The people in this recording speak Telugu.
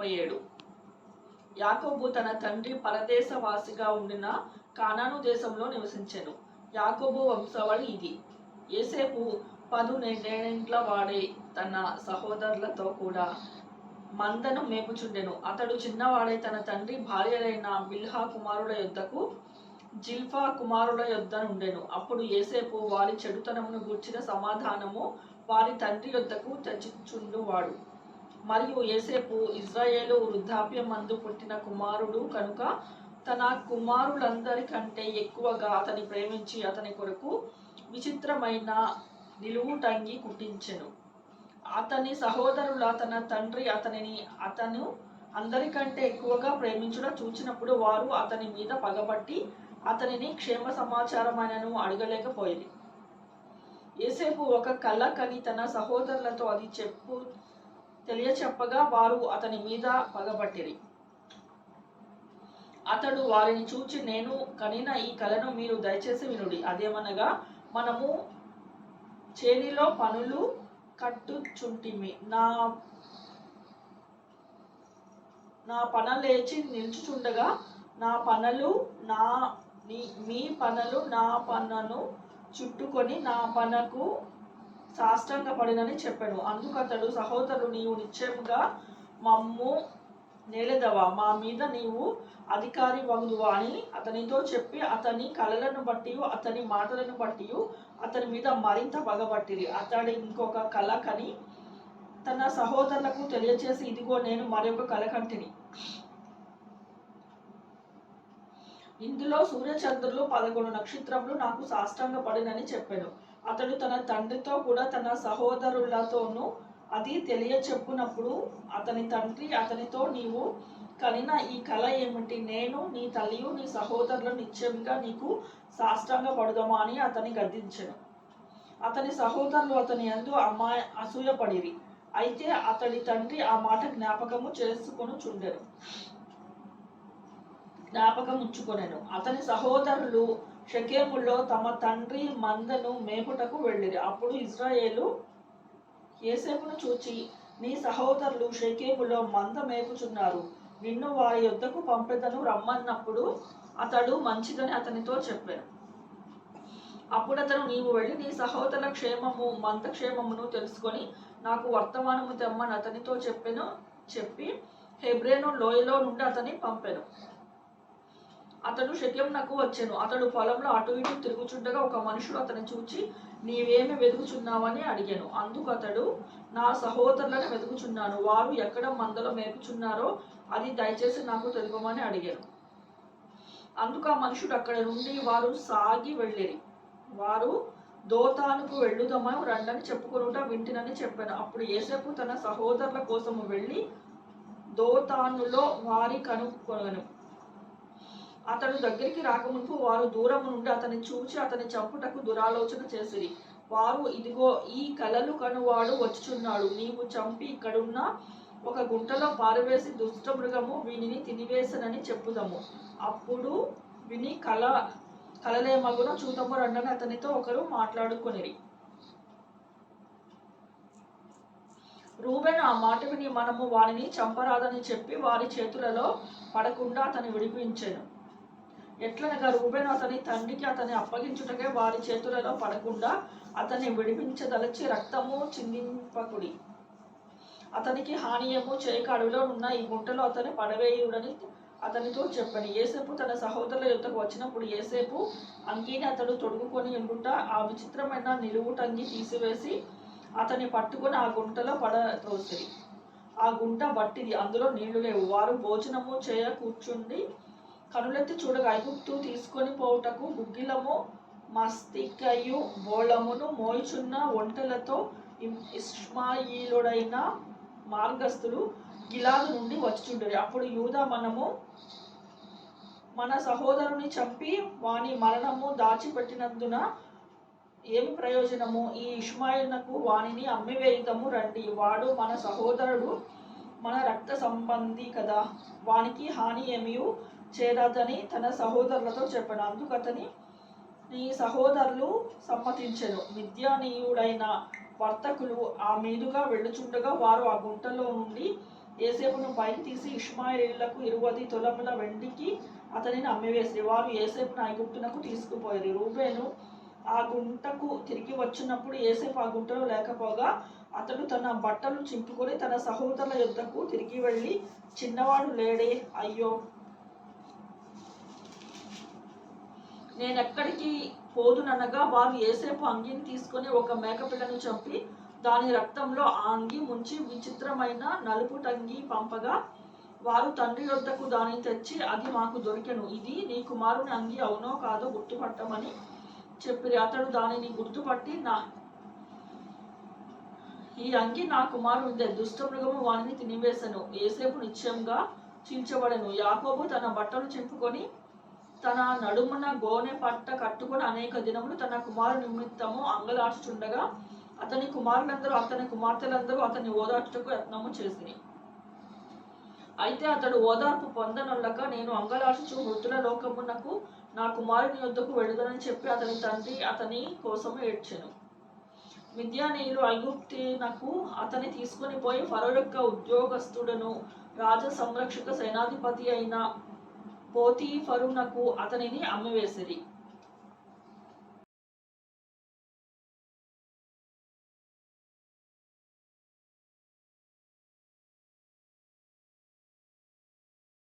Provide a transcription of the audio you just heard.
37. యాకోబు తన తండ్రి పరదేశవాసిగా ఉండిన కానాను దేశంలో నివసించెను. యాకోబు వంశావళి ఇది. యోసేపు 10 వాడే తన సహోదరులతో కూడా మందను మేపుచుండెను. అతడు చిన్నవాడై తన తండ్రి భార్యలైన బిల్హా కుమారుల యొద్దకు జిల్ఫా కుమారుల యొద్ద నుండెను. అప్పుడు యోసేపు వారి చెడుతనమును గూర్చిన సమాధానము వారి తండ్రి యొద్దకు తెచ్చుచుండువాడు. మరియు యోసేపు ఇజ్రాయేలు వృద్ధాప్యమందు పుట్టిన కుమారుడు కనుక తన కుమారులందరికంటే ఎక్కువగా అతని ప్రేమించి అతని కొరకు విచిత్రమైన నిలువుటంగి కుట్టించెను. అతని సహోదరుల తన తండ్రి అతను అందరికంటే ఎక్కువగా ప్రేమించుట చూచినప్పుడు వారు అతని మీద పగబట్టి అతనిని క్షేమ సమాచారమైనను అడగలేకపోయింది. యోసేపు ఒక కల కని తన సహోదరులతో అది తెలియచెప్పగా వారు అతని మీద పగబట్టిరి. అతడు వారిని చూచి, నేను కనిన ఈ కలను మీరు దయచేసి వినుడి. అదేమనగా, మనము చేనిలో పనులు కట్టుచుంటిమి. నా పన లేచి నిల్చుచుండగా నా పనలు మీ పనలు నా పనను చుట్టుకొని నా పనకు సాష్టాంగపడినని చెప్పాను. అందుకతడు, సహోదరులు, నీవు నిశ్చయముగా మమ్ము నేలెదవా, మా మీద నీవు అధికారి వగుదువా అని అతనితో చెప్పి అతని కలలను బట్టి అతని మాటలను బట్టి అతని మీద మరింత పగబట్టిరి. అతడు ఇంకొక కల కని తన సహోదరులకు తెలియచేసి, ఇదిగో నేను మరొక కల కంటిని. ఇందులో సూర్యచంద్రులు 11 నక్షత్రములు నాకు సాష్టాంగపడినని చెప్పాను. అతడు తన తండ్రితో కూడా తన సహోదరులతోనూ అది తెలియచెప్పునప్పుడు అతని తండ్రి అతనితో, నీవు కనిన ఈ కల ఏమిటి? నేను నీ తల్లియు నీ సహోదరులు నిశ్చయంగా నీకు సాష్టాంగపడుదమా అని అతని గద్దించెను. అతని సహోదరులు అతని యందు అసూయపడిరి. అయితే అతడి తండ్రి ఆ మాట జ్ఞాపకముంచుకొనెను. అతని సహోదరులు షెకెములో తమ తండ్రి మందను మేపుటకు వెళ్ళిరి. అప్పుడు ఇజ్రాయేలు యోసేపును చూచి, నీ సహోదరులు షెకెములో మంద మేపుచున్నారు, నిన్ను వారి యొద్దకు పంపెదను రమ్మన్నప్పుడు అతడు మంచిదని అతనితో చెప్పాను. అప్పుడు అతను, నీవు వెళ్ళి నీ సహోదరుల క్షేమము మంద క్షేమమును తెలుసుకొని నాకు వర్తమానము తెమ్మని అతనితో చెప్పి హెబ్రోను లోయలో నుండి అతని పంపెను. అతడు షెకెమునకు వచ్చెను. అతడు పొలంలో అటు ఇటు తిరుగుచుండగా ఒక మనుషుడు అతని చూచి, నీవేమి వెదుకుచున్నావని అడిగాను. అందుకు అతడు, నా సహోదరులను వెతుకుచున్నాను, వారు ఎక్కడ మందలో మేపుచున్నారో అది దయచేసి నాకు తెలుపమని అడిగాను. అందుకు ఆ మనుషుడు అక్కడ నుండి వారు సాగి వెళ్ళిరి. వారు దోతానుకు వెళ్ళుదమని రండని చెప్పుకొనుట వింటినని చెప్పాను. అప్పుడు యోసేపు తన సహోదరుల కోసము వెళ్ళి దోతానులో వారి కనుక్కొనెను. అతడు దగ్గరికి రాకముందు వారు దూరము నుండి అతని చూచి అతని చంపుటకు దురాలోచన చేసిరి. వారు, ఇదిగో ఈ కలలు కనువాడు వచ్చుచున్నాడు, నీవు చంపి ఇక్కడున్న ఒక గుంటలో పారవేసి దుష్టమృగము వీనిని తినివేసనని చెప్పుదము. అప్పుడు విని కలలేమగునో చూతము రండని అతనితో ఒకరు మాట్లాడుకొనిరి. రూబేను ఆ మాట విని, మనము వానిని చంపరాదని చెప్పి వారి చేతులలో పడకుండా అతని విడిపించెను. ఎట్లనగా, రూబేను అతని తండ్రికి అతని అప్పగించుటకే వారి చేతులలో పడకుండా అతన్ని విడిపించదలచి రక్తము చిందింపకుడి, అతనికి హానియము చేయక అడవిలో ఉన్న ఈ గుంటలో అతని పడవేయుడని అతనితో చెప్పాను. యోసేపు తన సహోదరుల యొద్దకు వచ్చినప్పుడు యోసేపు అంగీని అతడు తొడుగుకొని ఉండుట ఆ విచిత్రమైన నిలువుటంగి తీసివేసి అతన్ని పట్టుకొని ఆ గుంటలో పడత్రోసిరి. ఆ గుంట బట్టిది, అందులో నీళ్లు లేవు. వారు భోజనము చేయ కూర్చుండి కనులెత్తి చూడగా ఐగుప్తు తీసుకొని పోవుటకు గుగ్గిలము మస్తికయు బోళమును మోయుచున్న ఒంటెలతో ఇష్మాయీలుడైన మార్గస్థులు గిలాదు నుండి వచ్చుచుండిరి. అప్పుడు యూదా, మనము మన సహోదరుని చంపి వాని మరణము దాచిపెట్టినందున ఏమి ప్రయోజనము? ఈ ఇష్మాయేలునకు వానిని అమ్మివేయుదము రండి, వాడు మన సహోదరుడు, మన రక్త సంబంధి కదా, వానికి హాని ఏమీ చేరదని తన సహోదరులతో చెప్పాను. అందుకతని నీ సహోదరులు సమ్మతించెను. మిద్యానీయుడైన వర్తకులు ఆ మీదుగా వెళ్ళుచుండగా వారు ఆ గుంటలో నుండి యోసేపును పైకి తీసి ఇష్మాయేలీయులకు 20 తులముల వెండికి అతనిని అమ్మివేసి వారు యోసేపును ఐగుప్తునకు తీసుకుపోయారు. రూబేను ఆ గుంటకు తిరిగి వచ్చినప్పుడు యోసేపు ఆ గుంటలో లేకపోగా అతడు తన బట్టలు చింపుకొని తన సహోదరుల యొద్దకు తిరిగి వెళ్ళి, చిన్నవాడు లేడే, అయ్యో నేనెక్కడికి పోదుననగా వారు యోసేపు అంగీని తీసుకొని ఒక మేకపిల్లను చంపి దాని రక్తంలో ఆ అంగీ ముంచి విచిత్రమైన నలుపు టంగి పంపగా వారు తండ్రి యొద్దకు దానిని తెచ్చి, అది మాకు దొరికెను, ఇది నీ కుమారుని అంగీ అవునో కాదో గుర్తుపట్టమని చెప్పిరి. అతడు దానిని గుర్తుపట్టి, ఈ అంగీ నా కుమారునిదే, దుష్టమృగము వానిని తినివేశను. యోసేపు నిశ్చయంగా చీల్చబడెను. యాకోబు తన బట్టలు చింపుకొని తన నడుమున గోనె పట్ట కట్టుకొని అనేక దినములు తన కుమారు నిమిత్తము అంగలార్చుచుండగా అతని కుమారులందరూ అతని కుమార్తెలందరూ అతన్ని ఓదార్చుటకు యత్నము చేసిరి. అయితే అతడు ఓదార్పు పొందనొల్లక, నేను అంగలార్చుచు మృతుల లోకమునకు నా కుమారుని యొద్దకు వెళ్ళుదనని చెప్పి అతని తండ్రి అతని కోసము ఏడ్చెను. మిద్యానీయులు ఐగుప్తునకు అతని తీసుకొని పోయి ఫరో యొక్క ఉద్యోగస్తుడను రాజ సంరక్షక సేనాధిపతి అయిన పోతీఫరునకు అతనిని అమ్మివేసిరి.